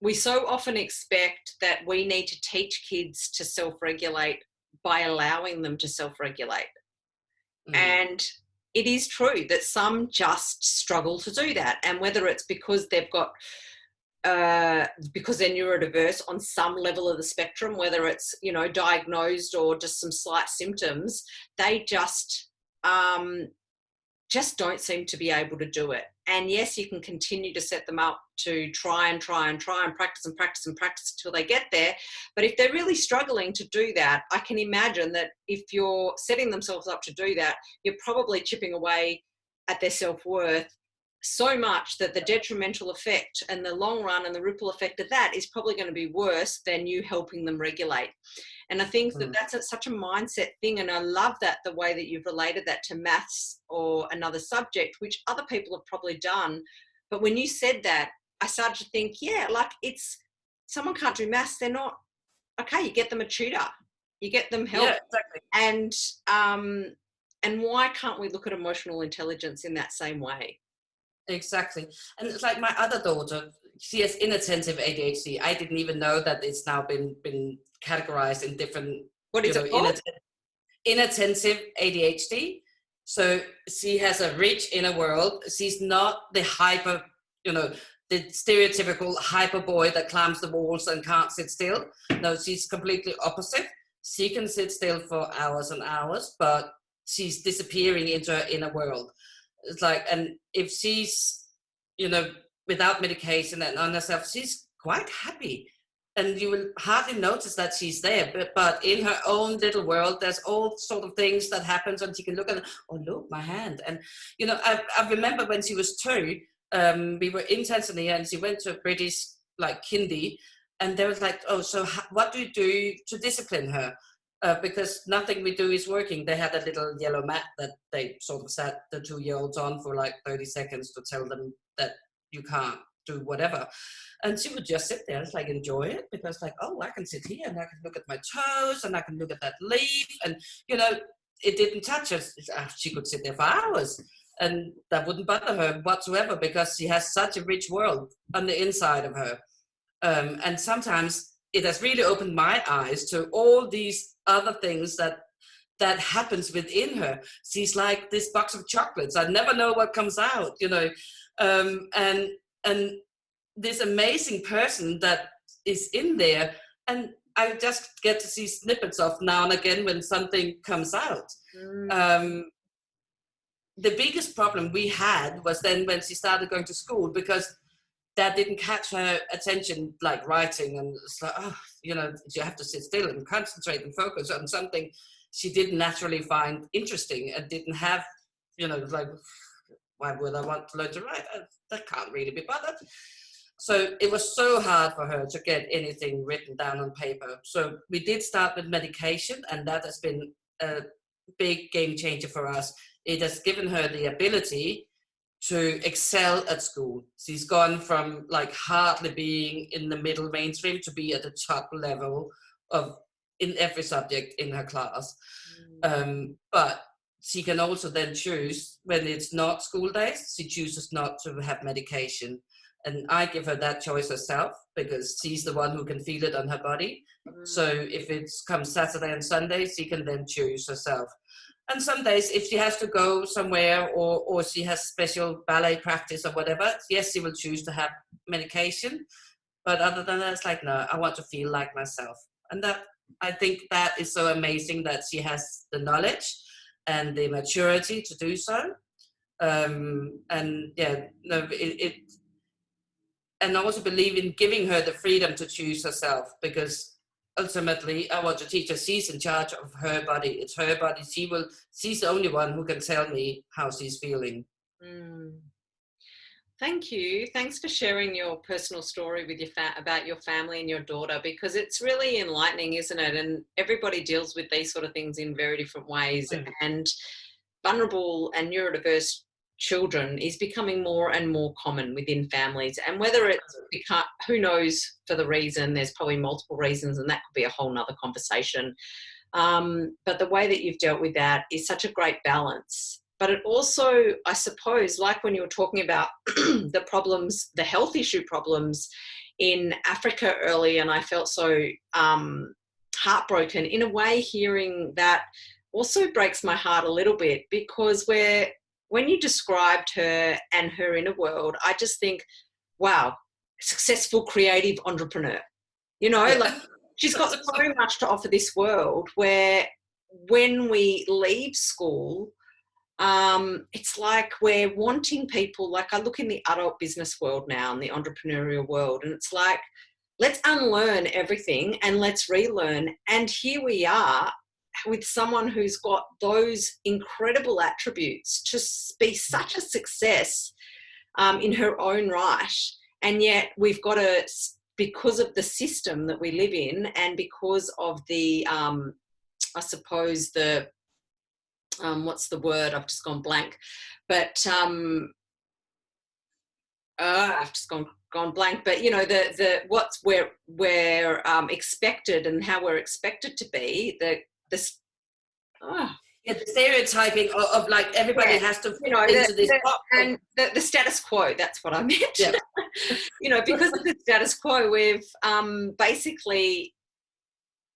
we so often expect that we need to teach kids to self-regulate by allowing them to self-regulate. And it is true that some just struggle to do that. And whether it's because they've got, because they're neurodiverse on some level of the spectrum, whether it's, you know, diagnosed or just some slight symptoms, they just don't seem to be able to do it. And yes, you can continue to set them up to try and practice until they get there. But if they're really struggling to do that, I can imagine that if you're setting themselves up to do that, you're probably chipping away at their self-worth so much that the detrimental effect and the long run and the ripple effect of that is probably going to be worse than you helping them regulate. And I think that that's such a mindset thing. And I love that, the way that you've related that to maths or another subject, which other people have probably done. But when you said that, I started to think, yeah, like, it's, someone can't do maths, they're not, okay, you get them a tutor, you get them help. Yeah, exactly. And why can't we look at emotional intelligence in that same way? Exactly. And it's like my other daughter, she has inattentive ADHD. I didn't even know that it's now been categorized in different, What is it called? Inattentive ADHD. So she has a rich inner world. She's not the hyper, the stereotypical hyper boy that climbs the walls and can't sit still. No, she's completely opposite. She can sit still for hours and hours, but she's disappearing into her inner world. It's like, and if she's, without medication and on herself, she's quite happy. And you will hardly notice that she's there, but in her own little world, there's all sort of things that happens, and she can look at it, oh, look, my hand. And, I remember when she was 2, we were in Tanzania, and she went to a British, kindy, and they was like, oh, so what do you do to discipline her? Because nothing we do is working. They had a little yellow mat that they sort of sat the 2-year-olds on for 30 seconds to tell them that you can't do whatever. And she would just sit there and enjoy it, because oh, I can sit here and I can look at my toes and I can look at that leaf, and it didn't touch her. She could sit there for hours and that wouldn't bother her whatsoever, because she has such a rich world on the inside of her. And sometimes it has really opened my eyes to all these other things that happens within her. She's like this box of chocolates. I never know what comes out, and this amazing person that is in there. And I just get to see snippets of now and again when something comes out. The biggest problem we had was then when she started going to school, because that didn't catch her attention, like writing, and it's like, oh, you have to sit still and concentrate and focus on something she didn't naturally find interesting and didn't have, why would I want to learn to write? That can't really be bothered. So it was so hard for her to get anything written down on paper. So we did start with medication, and that has been a big game changer for us. It has given her the ability to excel at school. She's gone from hardly being in the middle mainstream to be at the top level in every subject in her class. But she can also then choose, when it's not school days, she chooses not to have medication. And I give her that choice herself, because she's the one who can feel it on her body. So if it comes Saturday and Sunday, she can then choose herself. And some days, if she has to go somewhere or she has special ballet practice or whatever, yes, she will choose to have medication. But other than that, it's no, I want to feel like myself. And that, I think that is so amazing that she has the knowledge and the maturity to do so. And yeah, no, and I also believe in giving her the freedom to choose herself, because ultimately I want to teach her she's in charge of her body. It's her body. She's the only one who can tell me how she's feeling. Thank you. Thanks for sharing your personal story with about your family and your daughter, because it's really enlightening, isn't it? And everybody deals with these sort of things in very different ways. And vulnerable and neurodiverse children is becoming more and more common within families. And whether it's who knows for the reason, there's probably multiple reasons, and that could be a whole nother conversation. But the way that you've dealt with that is such a great balance. But it also, I suppose, like when you were talking about the problems, the health issue problems in Africa early, and I felt so heartbroken. In a way, hearing that also breaks my heart a little bit, because when you described her and her inner world, I just think, wow, successful creative entrepreneur. She's got so much to offer this world, where when we leave school, it's like we're wanting people, I look in the adult business world now and the entrepreneurial world, and it's like, let's unlearn everything and let's relearn. And here we are with someone who's got those incredible attributes to be such a success in her own right. And yet we've got to because of the system that we live in, and because of the, I suppose the, what's the word? I've just gone blank. But I've just gone blank. But you know, the what's we're expected, and how we're expected to be. Yeah, the stereotyping of like everybody has to fit into this box. And the status quo, that's what I meant. Yeah. You know, because of the status quo, we've basically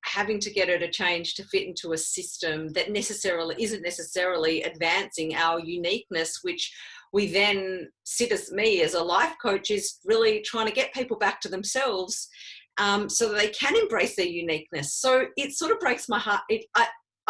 having to get her to change to fit into a system that isn't necessarily advancing our uniqueness, which we then sit as me as a life coach is really trying to get people back to themselves, so that they can embrace their uniqueness. So it sort of breaks my heart.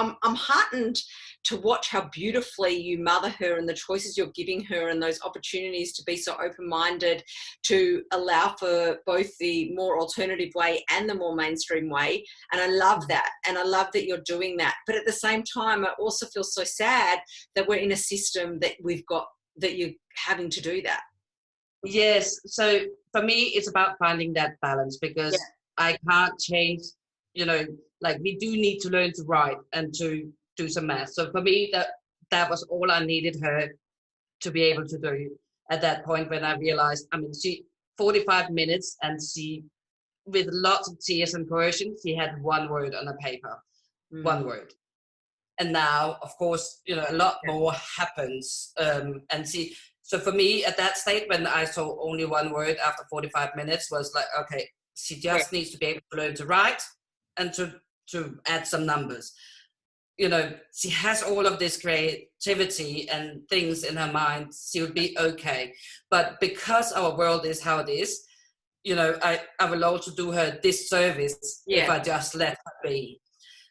I'm heartened to watch how beautifully you mother her, and the choices you're giving her, and those opportunities to be so open-minded, to allow for both the more alternative way and the more mainstream way. And I love that. And I love that you're doing that. But at the same time, I also feel so sad that we're in a system that that you're having to do that. Yes. So for me, it's about finding that balance, because I can't change, you know, like we do need to learn to write and to do some math. So for me, that was all I needed her to be able to do at that point, when I realized, I mean, she 45 minutes, and she, with lots of tears and coercion, she had one word on a paper, one word. And now, of course, you know, a lot more happens. So for me at that state, when I saw only one word after 45 minutes, was like, okay, she just needs to be able to learn to write and to add some numbers. You know, she has all of this creativity and things in her mind. She would be okay. But because our world is how it is, you know, I will also do her disservice if I just let her be.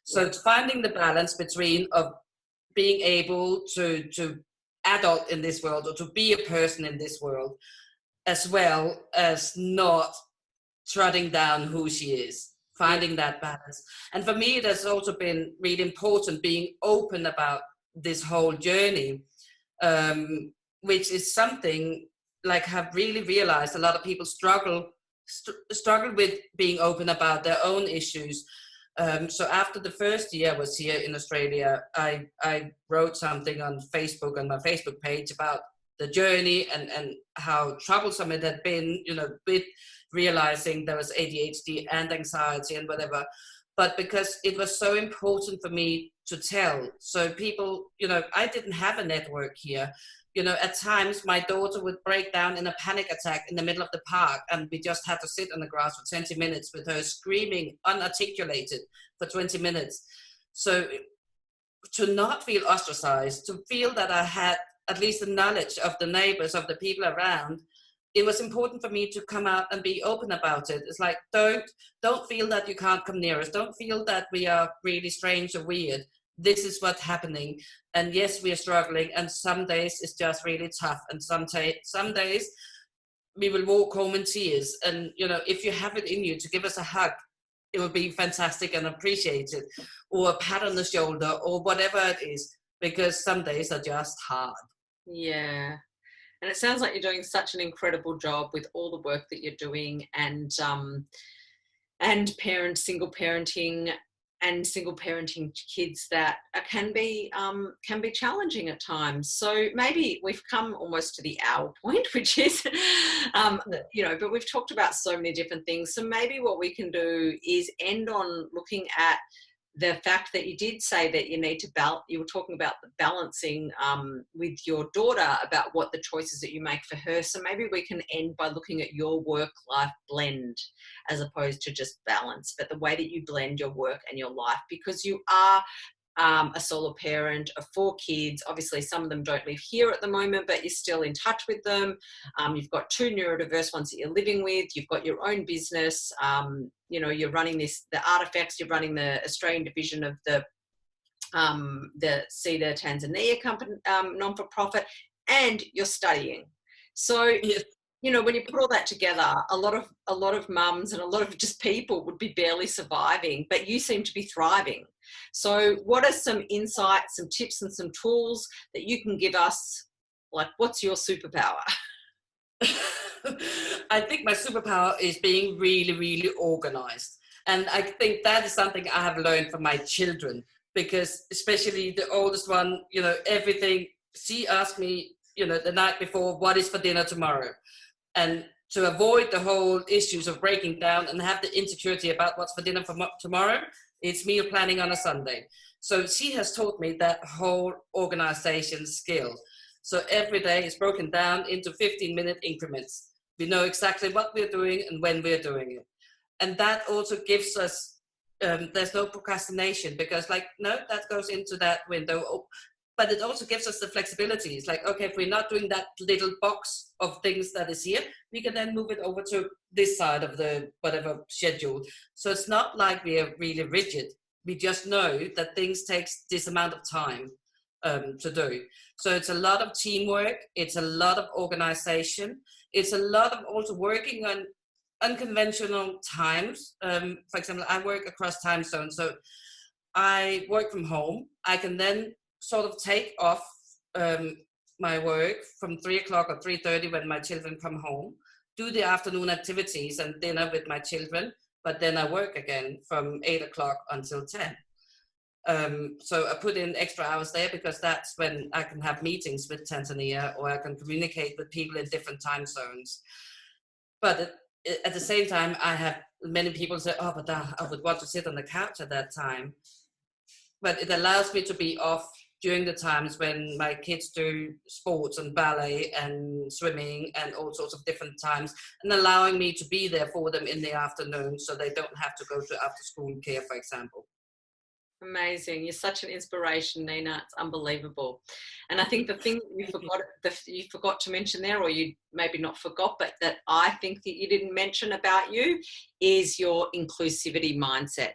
So it's finding the balance between of being able to adult in this world, or to be a person in this world, as well as not trotting down who she is, finding that balance. And for me, it has also been really important being open about this whole journey, which is something like I've really realized a lot of people struggle with being open about their own issues. So after the first year I was here in Australia, I wrote something on Facebook, on my Facebook page, about the journey and how troublesome it had been, you know, with realizing there was ADHD and anxiety and whatever. But because it was so important for me to tell, so people, you know, I didn't have a network here. You know, at times my daughter would break down in a panic attack in the middle of the park, and we just had to sit on the grass for 20 minutes with her screaming unarticulated for 20 minutes. So to not feel ostracized, to feel that I had at least the knowledge of the neighbors, of the people around, it was important for me to come out and be open about it. It's like, don't feel that you can't come near us. Don't feel that we are really strange or weird. This is what's happening. And yes, we are struggling. And some days it's just really tough. And some days we will walk home in tears. And, you know, if you have it in you to give us a hug, it would be fantastic and appreciated. Or a pat on the shoulder, or whatever it is, because some days are just hard. Yeah. And it sounds like you're doing such an incredible job with all the work that you're doing, and single parenting kids that can be challenging at times. So maybe we've come almost to the hour point, which is, you know, but we've talked about so many different things. So maybe what we can do is end on looking at the fact that you did say that you need to you were talking about the balancing with your daughter, about what the choices that you make for her. So maybe we can end by looking at your work-life blend, as opposed to just balance, but the way that you blend your work and your life, because you are a solo parent of 4 kids. Obviously, some of them don't live here at the moment, but you're still in touch with them. You've got 2 neurodiverse ones that you're living with. You've got your own business. You know, you're running the Artefactz. You're running the Australian division of the Cedar Tanzania company, non-for-profit, and you're studying. So, you know, when you put all that together, a lot of mums and a lot of just people would be barely surviving, but you seem to be thriving. So what are some insights, some tips and some tools that you can give us? Like, what's your superpower? I think my superpower is being really, really organized. And I think that is something I have learned from my children, because especially the oldest one, you know, everything, she asked me, you know, the night before, what is for dinner tomorrow? And to avoid the whole issues of breaking down and have the insecurity about what's for dinner for tomorrow, it's meal planning on a Sunday. So she has taught me that whole organization skill. So every day is broken down into 15-minute increments. We know exactly what we're doing and when we're doing it. And that also gives us, there's no procrastination, because like, no, that goes into that window. But it also gives us the flexibility. It's like, okay, if we're not doing that little box of things that is here, we can then move it over to this side of the whatever schedule. So it's not like we are really rigid. We just know that things takes this amount of time to do. So it's a lot of teamwork. It's a lot of organization. It's a lot of also working on unconventional times. For example, I work across time zones. So I work from home. I can then sort of take off my work from 3 o'clock or 3:30 when my children come home, do the afternoon activities and dinner with my children, but then I work again from 8 o'clock until 10. So I put in extra hours there because that's when I can have meetings with Tanzania, or I can communicate with people in different time zones. But at the same time, I have many people say, oh, but I would want to sit on the couch at that time. But it allows me to be off during the times when my kids do sports and ballet and swimming and all sorts of different times, and allowing me to be there for them in the afternoon so they don't have to go to after school care, for example. Amazing. You're such an inspiration, Nina. It's unbelievable. And I think the thing you forgot to mention there, or you maybe not forgot, but that I think that you didn't mention about you, is your inclusivity mindset.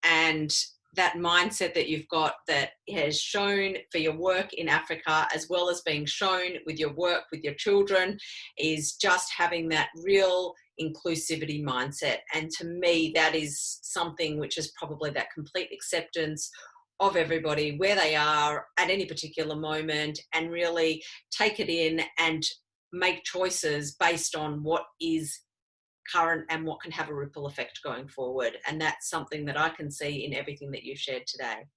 And that mindset that you've got that has shown for your work in Africa, as well as being shown with your work with your children, is just having that real inclusivity mindset. And to me, that is something which is probably that complete acceptance of everybody where they are at any particular moment, and really take it in and make choices based on what is current and what can have a ripple effect going forward. And that's something that I can see in everything that you've shared today.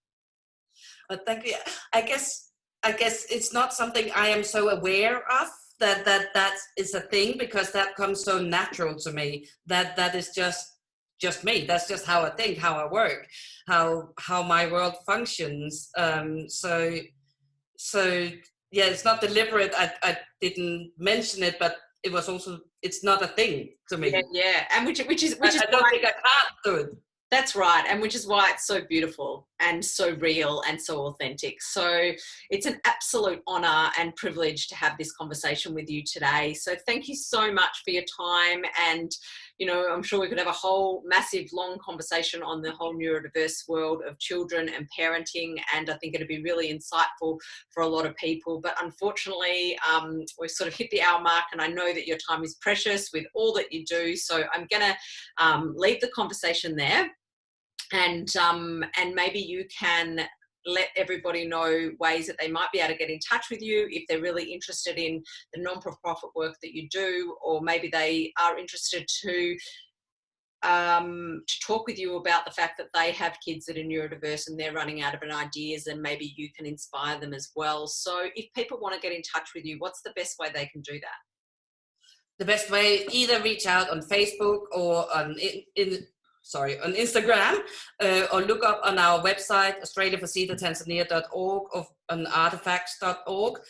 Thank you. I guess it's not something I am so aware of, that is a thing, because that comes so natural to me. That is just me. That's just how I think, how I work, how my world functions. So yeah, it's not deliberate. I didn't mention it, but it was also, it's not a thing to me. Yeah. And which is I don't think I can't do it. That's right. And which is why it's so beautiful and so real and so authentic. So it's an absolute honor and privilege to have this conversation with you today. So thank you so much for your time. And, you know, I'm sure we could have a whole massive long conversation on the whole neurodiverse world of children and parenting. And I think it'd be really insightful for a lot of people. But unfortunately, we've sort of hit the hour mark, and I know that your time is precious with all that you do. So I'm going to leave the conversation there. And maybe you can let everybody know ways that they might be able to get in touch with you if they're really interested in the non-profit work that you do, or maybe they are interested to talk with you about the fact that they have kids that are neurodiverse and they're running out of ideas, and maybe you can inspire them as well. So if people want to get in touch with you, what's the best way they can do that? The best way, either reach out on Facebook or on Instagram, or look up on our website, australiaforcedartanzania.org, or on artefactz.org.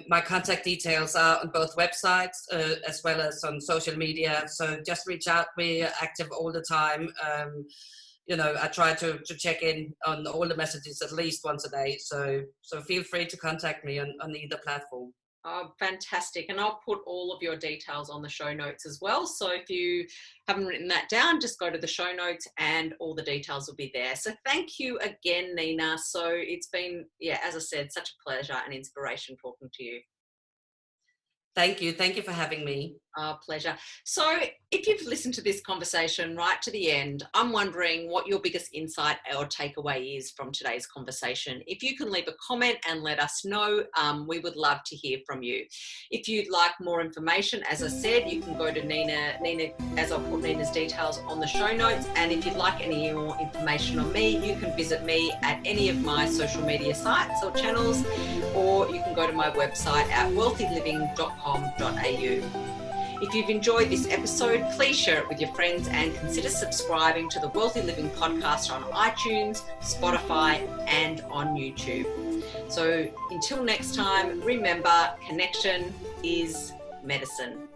My contact details are on both websites, as well as on social media. So just reach out. We're active all the time. You know, I try to check in on all the messages at least once a day. So feel free to contact me on either platform. Oh, fantastic. And I'll put all of your details on the show notes as well. So if you haven't written that down, just go to the show notes and all the details will be there. So thank you again, Nina. So it's been, yeah, as I said, such a pleasure and inspiration talking to you. Thank you. Thank you for having me. Pleasure. So if you've listened to this conversation right to the end, I'm wondering what your biggest insight or takeaway is from today's conversation. If you can leave a comment and let us know, we would love to hear from you. If you'd like more information, as I said, you can go to Nina, as I'll put Nina's details on the show notes. And if you'd like any more information on me, you can visit me at any of my social media sites or channels, or you can go to my website at wellthyliving.com.au. If you've enjoyed this episode, please share it with your friends and consider subscribing to the Wellthy Living podcast on iTunes, Spotify, and on YouTube. So until next time, remember, connection is medicine.